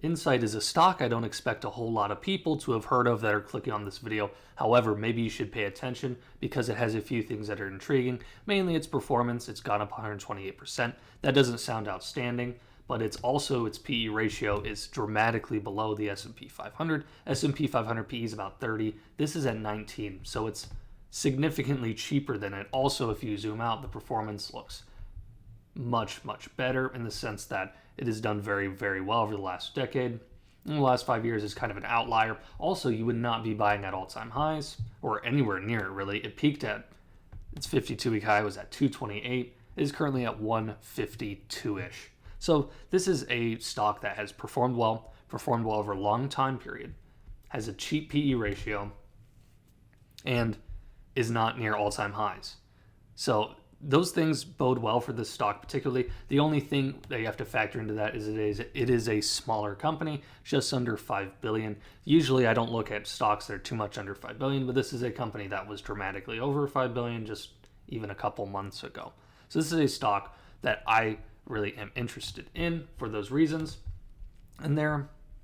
Insight is a stock I don't expect a whole lot of people to have heard of that are clicking on this video. However, maybe you should pay attention because it has a few things that are intriguing. Mainly its performance. It's gone up 128%. That doesn't sound outstanding, but it's also its PE ratio is dramatically below the S&P 500. S&P 500 PE is about 30. This is at 19, so it's significantly cheaper than it. Also, if you zoom out, the performance looks much better in the sense that it has done very, very well over the last decade. In the last 5 years is kind of an outlier. Also, you would not be buying at all-time highs or anywhere near it, really. It peaked at, its 52-week high was at 228. It is currently at 152-ish. So this is a stock that has performed well over a long time period, has a cheap PE ratio, and is not near all-time highs. So those things bode well for this stock particularly. The only thing that you have to factor into that is it is a smaller company, just under $5 billion. Usually I don't look at stocks that are too much under $5 billion, but this is a company that was dramatically over $5 billion just even a couple months ago. So this is a stock that I really am interested in for those reasons. And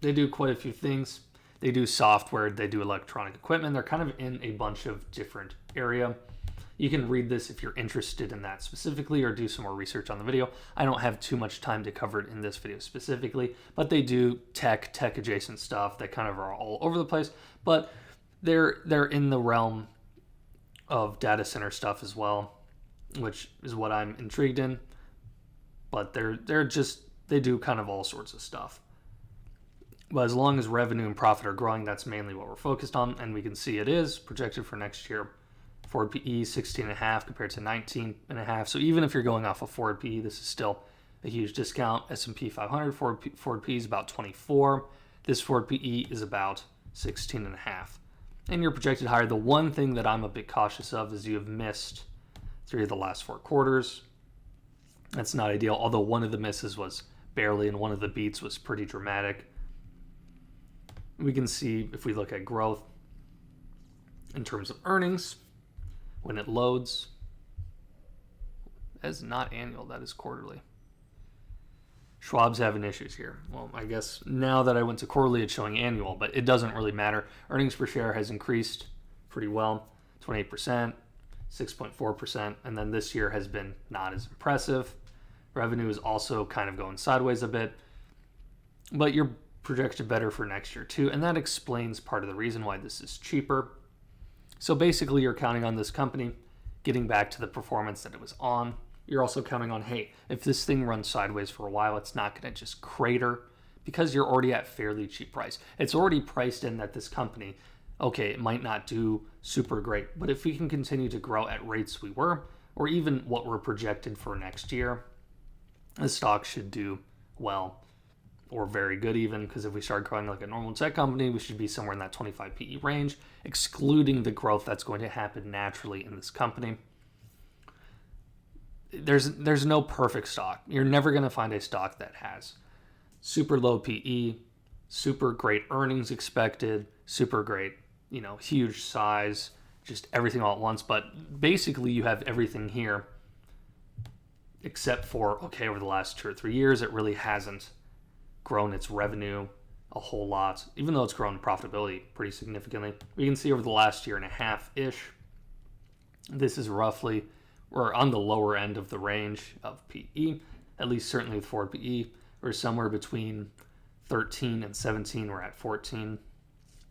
they do quite a few things. They do software, they do electronic equipment. They're kind of in a bunch of different area. You can read this if you're interested in that specifically or do some more research on the video. I don't have too much time to cover it in this video specifically, but they do tech adjacent stuff that kind of are all over the place, but they're in the realm of data center stuff as well, which is what I'm intrigued in. But they do kind of all sorts of stuff. But as long as revenue and profit are growing, that's mainly what we're focused on, and we can see it is projected for next year. Forward PE 16.5 compared to 19.5. So even if you're going off of forward PE, this is still a huge discount. S&P 500 forward PE is about 24. This forward PE is about 16.5. And you're projected higher. The one thing that I'm a bit cautious of is you have missed 3 of the last 4 quarters. That's not ideal, although one of the misses was barely and one of the beats was pretty dramatic. We can see if we look at growth in terms of earnings, when it loads, that is not annual, that is quarterly. Schwab's having issues here. Well, I guess now that I went to quarterly, it's showing annual, but it doesn't really matter. Earnings per share has increased pretty well, 28%, 6.4%, and then this year has been not as impressive. Revenue is also kind of going sideways a bit, but you're projected better for next year too, and that explains part of the reason why this is cheaper. So basically, you're counting on this company getting back to the performance that it was on. You're also counting on, hey, if this thing runs sideways for a while, it's not going to just crater because you're already at fairly cheap price. It's already priced in that this company, okay, it might not do super great, but if we can continue to grow at rates we were, or even what we're projected for next year, the stock should do well. Or very good even, because if we start growing like a normal tech company, we should be somewhere in that 25 PE range, excluding the growth that's going to happen naturally in this company. There's no perfect stock. You're never going to find a stock that has super low PE, super great earnings expected, super great, huge size, just everything all at once. But basically you have everything here except for, okay, over the last 2 or 3 years, it really hasn't grown its revenue a whole lot, even though it's grown profitability pretty significantly. We can see over the last year and a half-ish, this is roughly, we're on the lower end of the range of PE, at least certainly with forward PE. We're somewhere between 13 and 17, we're at 14.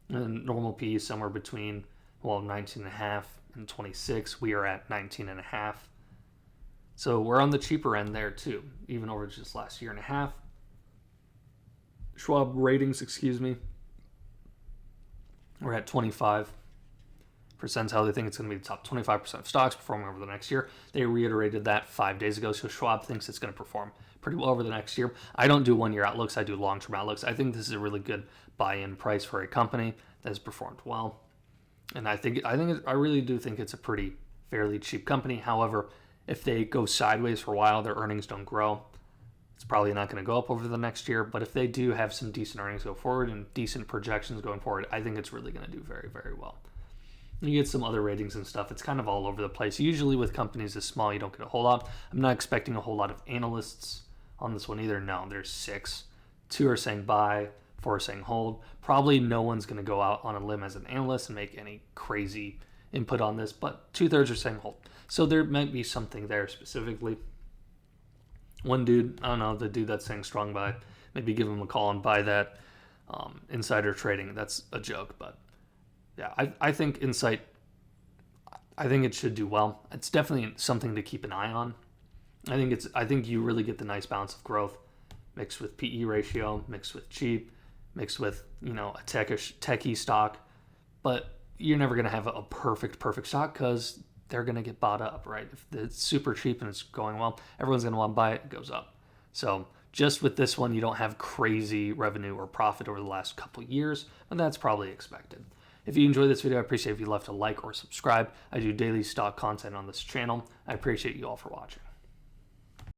And normal PE is somewhere between, 19.5 and 26. We are at 19.5. So we're on the cheaper end there too, even over just last year and a half. Schwab ratings, we're at 25 percentile. They think it's going to be the top 25% of stocks performing over the next year. They reiterated that 5 days ago, so Schwab thinks it's going to perform pretty well over the next year. I don't do one-year outlooks. I do long-term outlooks. I think this is a really good buy-in price for a company that has performed well. And I really do think it's a pretty fairly cheap company. However, if they go sideways for a while, their earnings don't grow, it's probably not going to go up over the next year. But if they do have some decent earnings go forward and decent projections going forward, I think it's really going to do very, very well. You get some other ratings and stuff. It's kind of all over the place. Usually with companies this small, you don't get a whole lot. I'm not expecting a whole lot of analysts on this one either. No, there's 6. 2 are saying buy, 4 are saying hold. Probably no one's going to go out on a limb as an analyst and make any crazy input on this, but 2/3 are saying hold. So there might be something there specifically. One dude, I don't know, the dude that's saying strong buy, maybe give him a call and buy that. Insider trading, that's a joke, but yeah, I think Insight, I think it should do well. It's definitely something to keep an eye on. I think you really get the nice balance of growth mixed with PE ratio, mixed with cheap, mixed with, a techie stock, but you're never going to have a perfect stock because they're going to get bought up, right? If it's super cheap and it's going well, everyone's going to want to buy it, it goes up. So just with this one, you don't have crazy revenue or profit over the last couple years, and that's probably expected. If you enjoyed this video, I appreciate if you left a like or subscribe. I do daily stock content on this channel. I appreciate you all for watching.